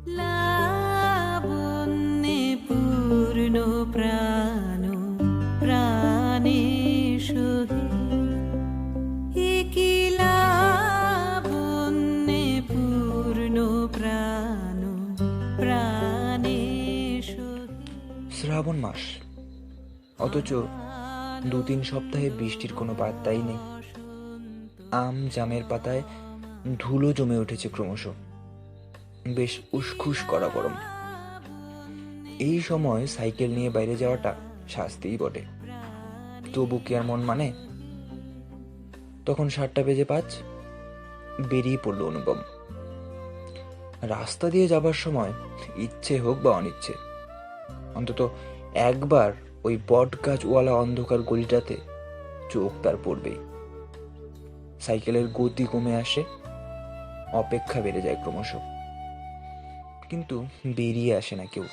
লাবণ্যে পূর্ণ প্রাণ প্রাণে সহে, কি লাবণ্যে পূর্ণ প্রাণ প্রাণে সহে। শ্রাবণ মাস, অথচ 2-3 সপ্তাহে বৃষ্টির কোনো বার্তাই নেই। আম জামের পাতায় ধুলো জমে উঠেছে ক্রমশ। বেশ উসখুস করা গরম। এই সময় সাইকেল নিয়ে বাইরে যাওয়াটা শাস্তিই বটে, তবু কি আর মন মানে? তখন 7:05 বেরিয়ে পড়ল অনুপম। রাস্তা দিয়ে যাবার সময় ইচ্ছে হোক বা অনিচ্ছে অন্তত একবার ওই বট গাছওয়ালা অন্ধকার গলিটাতে চোখ তার পড়বেই। সাইকেলের গতি কমে আসে, অপেক্ষা বেড়ে যায় ক্রমশ, কিন্তু বেরিয়ে আসে না কেউ,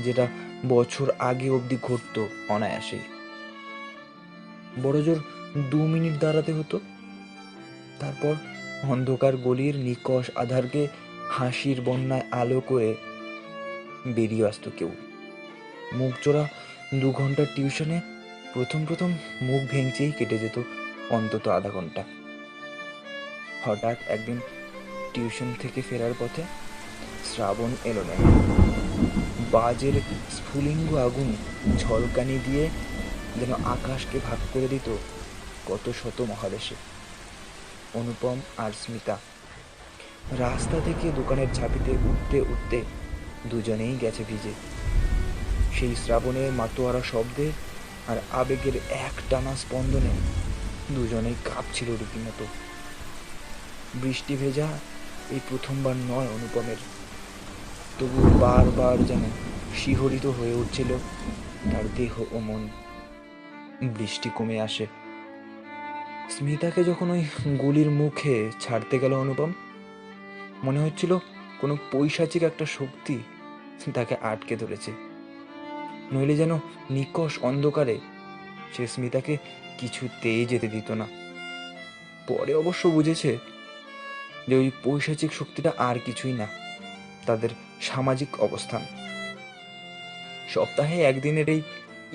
যেটা বছর আগে অবধি ঘটতো অনায়াসেই। বড়জোর 2 মিনিট দাঁড়াতে হতো, তারপর অন্ধকার গলির নিকষ আধারকে হাসির বন্যায় আলো করে বেরিয়ে আসতো কেউ। মুখ চোরা 2 ঘন্টার টিউশনে প্রথম প্রথম মুখ ভেঙচেই কেটে যেত অন্তত আধা ঘন্টা। হঠাৎ একদিন টিউশন থেকে ফেরার পথে শ্রাবণ এলো না। বাজের স্ফুলিঙ্গ আগুন ঝলকানি দিয়ে যেন আকাশকে ভাগ করে দিত কত শত মহাদেশে। অনুপম আর স্মিতা রাস্তা থেকে দোকানের ঝাঁপিতে উঠতে উঠতে দুজনেই গেছে ভিজে। সেই শ্রাবণের মাতোয়ারা শব্দে আর আবেগের এক টানা স্পন্দনে দুজনেই কাঁপছিল রীতিমতো। বৃষ্টি ভেজা এই প্রথমবার নয় অনুপমের, তবু বারবার যেন শিহরিত হয়ে উঠছিল তার দেহ ও মন। বৃষ্টি কমে আসে। স্মিতাকে যখন ওই গলির মুখে ছাড়তে গেল অনুপম, মনে হচ্ছিল কোনো পৈশাচিক একটা শক্তি তাকে আটকে ধরেছে, নইলে যেন নিকষ অন্ধকারে সে স্মিতাকে কিছুতেই যেতে দিত না। পরে অবশ্য বুঝেছে যে ওই পৈশাচিক শক্তিটা আর কিছুই না, তাদের সামাজিক অবস্থান। সপ্তাহে একদিনের এই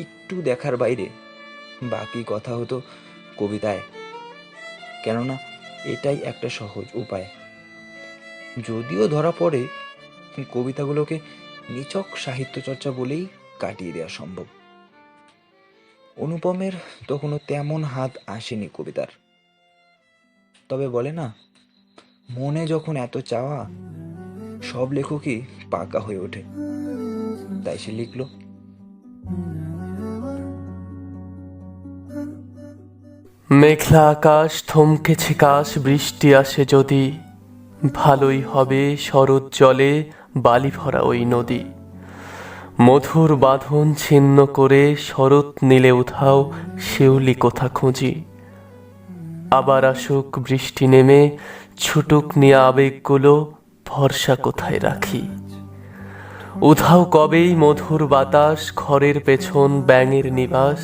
একটু দেখার বাইরে বাকি কথা হতো কবিতায়, কেননা এটাই একটা সহজ উপায়। যদিও ধরা পড়ে কবিতাগুলোকে নিছক সাহিত্য চর্চা বলেই কাটিয়ে দেওয়া সম্ভব। অনুপমের তখনও তেমন হাত আসেনি কবিতার, তবে বলে না, মনে যখন এত চাওয়া, সব লেখকই পাকা হয়ে ওঠে। তাই সে লিখল, মেঘলা আকাশ থমকেছে কাশ, বৃষ্টি আসে যদি, ভালোই হবে শরৎ জলে বালি ভরা ওই নদী। মধুর বাঁধন ছিন্ন করে শরৎ নীলে উধাও শিউলি কোথা খুঁজি। আবার আসুক বৃষ্টি নেমে, ছুটুক নিয়ে আবেগগুলো, ভরসা কোথায় রাখি। উধাও কবেই মধুর বাতাস, ঘরের পেছন ব্যাঙের নিবাস,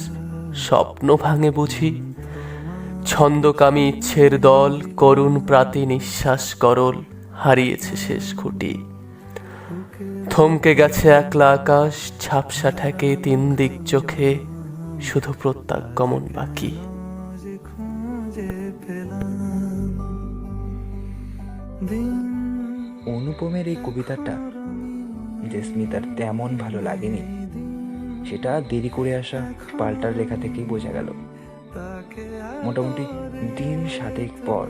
স্বপ্ন ভাঙে বুঝি। ছন্দকামী ইচ্ছের দল, করুণ প্রাতে নিঃশ্বাস করল, হারিয়েছে শেষ খুঁটি। থমকে গেছে একলা আকাশ, ঝাপসা ঠেকে 3 দিক চোখে, শুধু প্রত্যাগমন বাকি। অনুপমের এই কবিতাটা যে স্মিতার তেমন ভালো লাগেনি, সেটা দেরি করে আসা পাল্টার লেখা থেকেই বোঝা গেল। মোটামুটি দিন 7 পর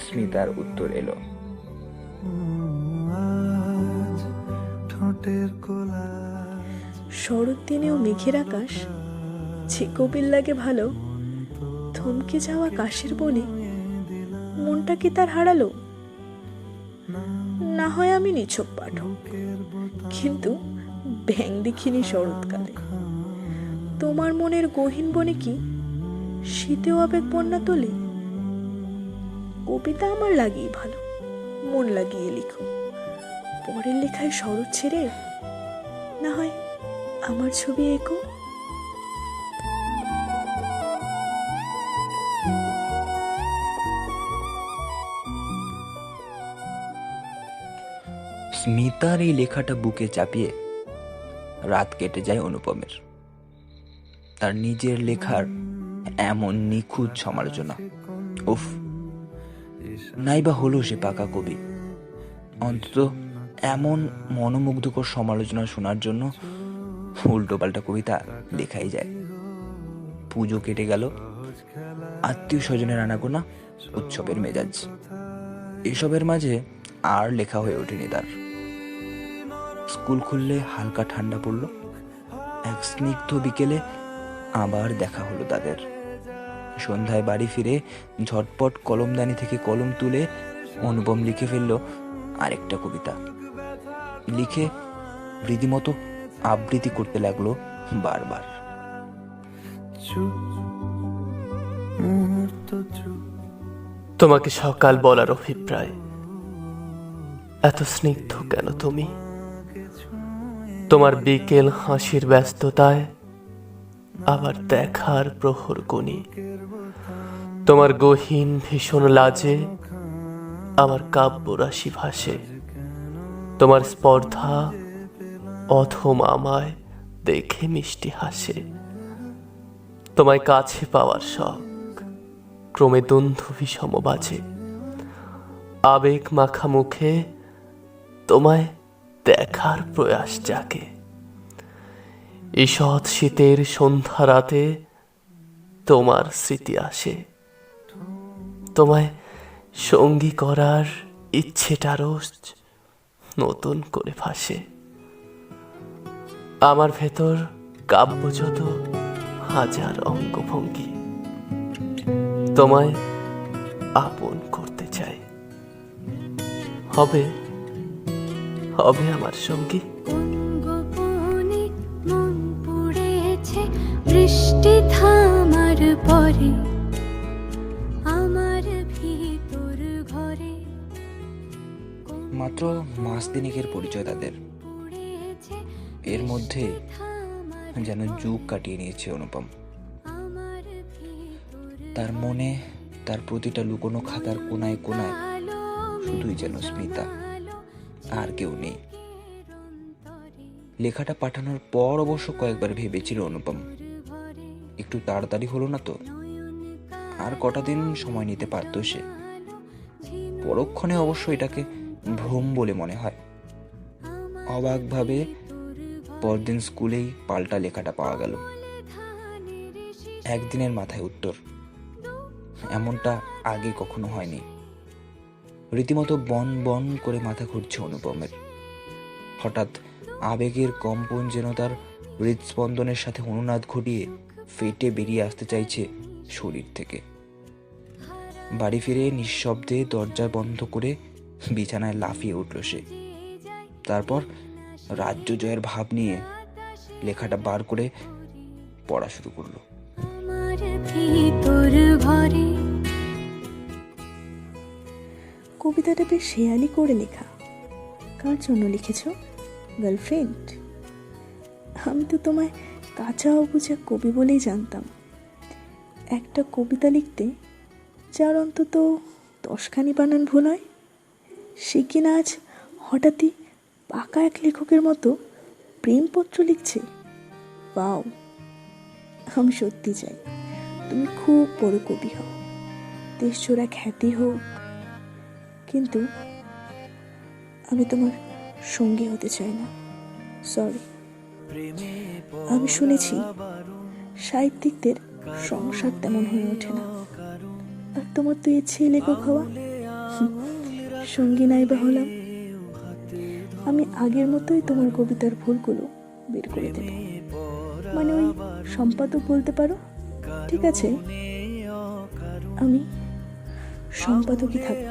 স্মিতার উত্তর এলো, শরৎ দিনেও মেঘের আকাশ, যে কবির লাগে ভালো, থমকে যাওয়া কাশের বনে মনটা কি তার হারালো। না হয় আমি নিছক পাঠক, কিন্তু ব্যাং দেখিনি শরৎকালে। তোমার মনের গহীন বনে কি শীতেও আবেগ বন্যা তোলে। কবিতা আমার লাগেই ভালো, মন লাগিয়ে লিখো। পরের লেখায় শরৎ ছেড়ে না হয় আমার ছবি এঁকো। স্মিতার এই লেখাটা বুকে চাপিয়ে রাত কেটে যায় অনুপমের। তার নিজের লেখার এমন নিখুঁত সমালোচনা, উফ, নাইবা হলো সে পাকা কবি, অন্তত এমন মনোমুগ্ধকর সমালোচনা শোনার জন্য উল্টোপাল্টা কবিতা লেখাই যায়। পুজো কেটে গেল, আত্মীয় স্বজনের আনাগোনা, উৎসবের মেজাজ, এসবের মাঝে আর লেখা হয়ে ওঠেনি তার। স্কুল খুললে হালকা ঠান্ডা পড়ল, এক স্নিগ্ধ বিকেলে আবার দেখা হলো তাদের। সন্ধ্যায় বাড়ি ফিরে ঝটপট কলমদানি থেকে কলম তুলে অনুপম লিখে ফেলল আরেকটা কবিতা। লিখে রীতিমতো আবৃত্তি করতে লাগলো বারবার। তোমাকে সকাল বলার অভিপ্রায়, এত স্নিগ্ধ কেন তুমি? তোমার বিকেল হাসির ব্যস্ততায় আবার দেখার প্রহর গুনি। তোমার গহীন ভীষণ লাজে আমার কাব্য রাশি ভাসে। তোমার স্পর্ধা অথম আমায় দেখে মিষ্টি হাসে। তোমায় কাছে পাওয়ার শখ ক্রমে দুন্ধু বিষম বাজে। আবেগ মাখা মুখে তোমায় দেখার প্রয়াস জাগে। ঈষৎ শীতের সন্ধ্যা রাতে তোমার স্মৃতি আসে। তোমায় সঙ্গী করার ইচ্ছেটা রোজ নতুন করে ভাসে। আমার ভেতর কাব্য যত হাজার অঙ্গভঙ্গি, তোমায় আপন করতে চাই। হবে হবে আমার সঙ্গী। গোপনে মন পড়েছে বৃষ্টি থামার পরে আমার ভিতর ঘরে। মাত্র মাস দিনেকের পরিচয় তাদের, এর মধ্যে যেন যুগ কাটিয়ে নিয়েছে অনুপম। তার মনে তার প্রতিটা লুকোনো খাতার কোনায় কোনায় শুধুই যেন স্মিতা, আর কেউ নেই। লেখাটা পাঠানোর পর অবশ্য কয়েকবার ভেবেছিল অনুপম, একটু তাড়াতাড়ি হলো না তো? আর কটা দিন সময় নিতে পারত সে। পরক্ষণে অবশ্য এটাকে ভ্রম বলে মনে হয়। অবাকভাবে পরদিন স্কুলেই পাল্টা লেখাটা পাওয়া গেল। একদিনের মাথায় উত্তর। এমনটা আগে কখনো হয়নি। রীতিমতো বন বন করে মাথা ঘুরছে অনুপমের। হঠাৎ আবেগের কম্পন যেন তার হৃদস্পন্দনের সাথে অনুনাদ ঘটিয়ে ফেটে বেরিয়ে আসতে চাইছে শরীর থেকে। বাড়ি ফিরে নিঃশব্দে দরজা বন্ধ করে বিছানায় লাফিয়ে উঠল সে। তারপর রাজ্য জয়ের ভাব নিয়ে লেখাটা বার করে পড়া শুরু করলো। কবিতাটা বেশ শেয়ালি করে লেখা। কার জন্য লিখেছ? গার্লফ্রেন্ড? আমি তো তোমায় কাঁচা অবুঝা কবি বলেই জানতাম। একটা কবিতা লিখতে যার অন্তত 10খানি বানান ভুল হয়, সে কিনা আজ হঠাৎই পাকা এক লেখকের মতো প্রেমপত্র লিখছে। পাও, আমি সত্যি চাই তুমি খুব বড় কবি হও, দেশজোড়া খ্যাতি হোক, কিন্তু আমি তোমার সঙ্গী হতে চাই না। সরি। আমি শুনেছি সাহিত্যিকদের সংসার তেমন হয়ে ওঠে না, আর তোমার তো ইচ্ছে লেখক হওয়া। সঙ্গী নাইবা হলাম, আমি আগের মতোই তোমার কবিতার ভুলগুলো বের করে দেব। মানে ওই সম্পাদক বলতে পারো। ঠিক আছে, আমি সম্পাদকই থাকব,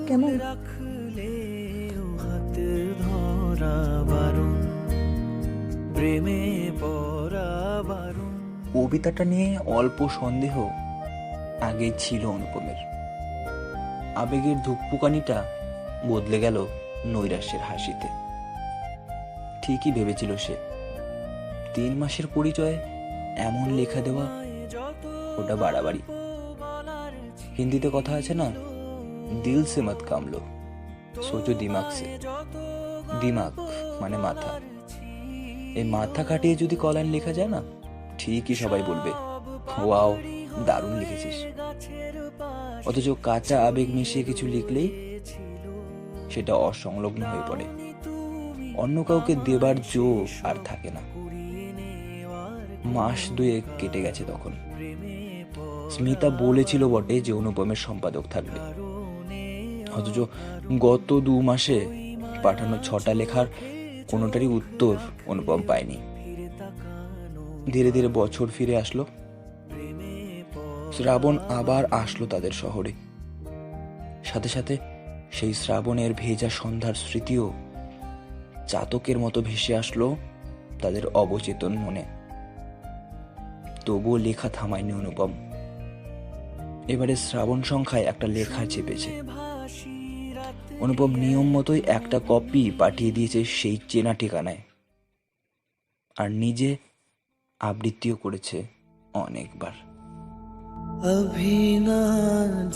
কেমন? কবিতাটা নিয়ে অল্প সন্দেহ আগে ছিল অনুপমের। আবেগের ধুকপুকানিটা বদলে গেল নৈরাশ্যের হাসিতে। ঠিকই ভেবেছিল সে, 3 মাসের পরিচয়ে এমন লেখা দেওয়া ওটা বাড়াবাড়ি। হিন্দিতে কথা আছে না, দিল সে মত কামলো, সোচো দিমাগ সে। দিমাগ মানে মাথা, এই মাথা খাটিয়ে যদি কলাইন লেখা যায় না, ঠিকই সবাই বলবে ওয়াও দারুণ লিখেছিস। অথচ কাঁচা আবেগ মিশিয়ে কিছু লিখলেই সেটা অসংলগ্ন হয়ে পড়ে, অন্য কাউকে দেবার জোর আর থাকে না। মাস দুয়েক কেটে গেছে তখন। স্মিতা বলেছিল বটে যে অনুপমের সম্পাদক থাকবে, অথচ গত 2 মাসে পাঠানো 6টা লেখার কোনোটারই উত্তর অনুপম পায়নি। ধীরে ধীরে বছর ফিরে আসলো, শ্রাবণ আবার আসলো তাদের শহরে। সাথে সাথে সেই শ্রাবণের ভেজা সন্ধ্যার স্মৃতিও চাতকের মতো ভেসে আসলো তাদের অবচেতন মনে। তবুও লেখা থামায়নি অনুপম। এবারে শ্রাবণ সংখ্যায় একটা লেখা চেপেছে। অনুপম নিয়ম মতোই একটা কপি পাঠিয়ে দিয়েছে সেই চেনা ঠিকানায়, আর নিজে আবৃত্তিও করেছে অনেকবার। अभी ना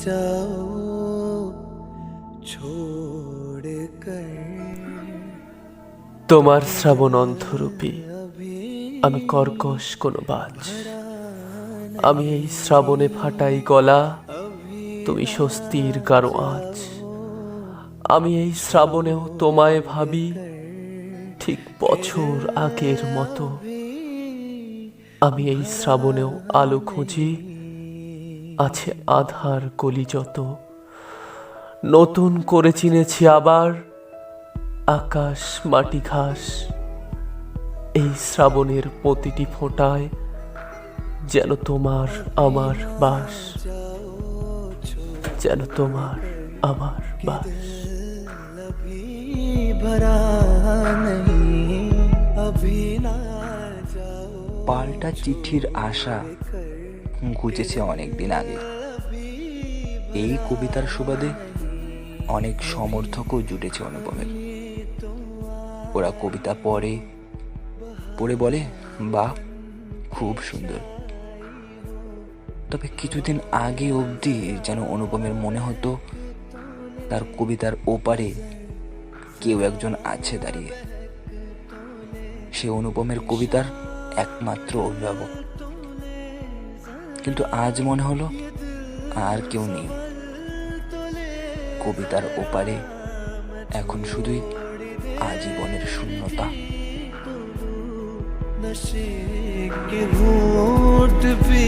जाओ छोड़ कर, তোমার শ্রাবণ অন্ধরূপী আমি কর্কশ কোনো বাজ, আমি এই শ্রাবণে ফাটাই গলা, তুমি স্বস্তির গাঢ় আজ। আমি এই শ্রাবণেও তোমায় ভাবি, ঠিক বছর আগের মতো। আমি এই শ্রাবণেও আলো খুঁজি, আছে আধার গলি যত। নতুন করে চিনেছি আবার আকাশ মাটি ঘাস। এই শ্রাবণের প্রতিটি ফোঁটায় যেন তোমার আমার বাস, যেন তোমার আমার বাস। अभी भरा नहीं, अभी ना जाओ। পাল্টা চিঠির আশা গুজেছে অনেকদিন আগে। এই কবিতার সুবাদে অনেক সমর্থকও জুটেছে অনুপমের। ওরা কবিতা পড়ে বলে বাহ খুব সুন্দর। তবে কিছুদিন আগে অবধি যেন অনুপমের মনে হতো তার কবিতার ওপারে কেউ একজন আছে দাঁড়িয়ে, সে অনুপমের কবিতার একমাত্র অভিভাবক। কিন্তু আজ মনে হলো আর কেউ নেই, কবিতার ওপারে এখন শুধুই আজীবনের শূন্যতা। नशे के होंठ पे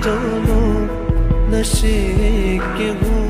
तोलो, नशे के होंठ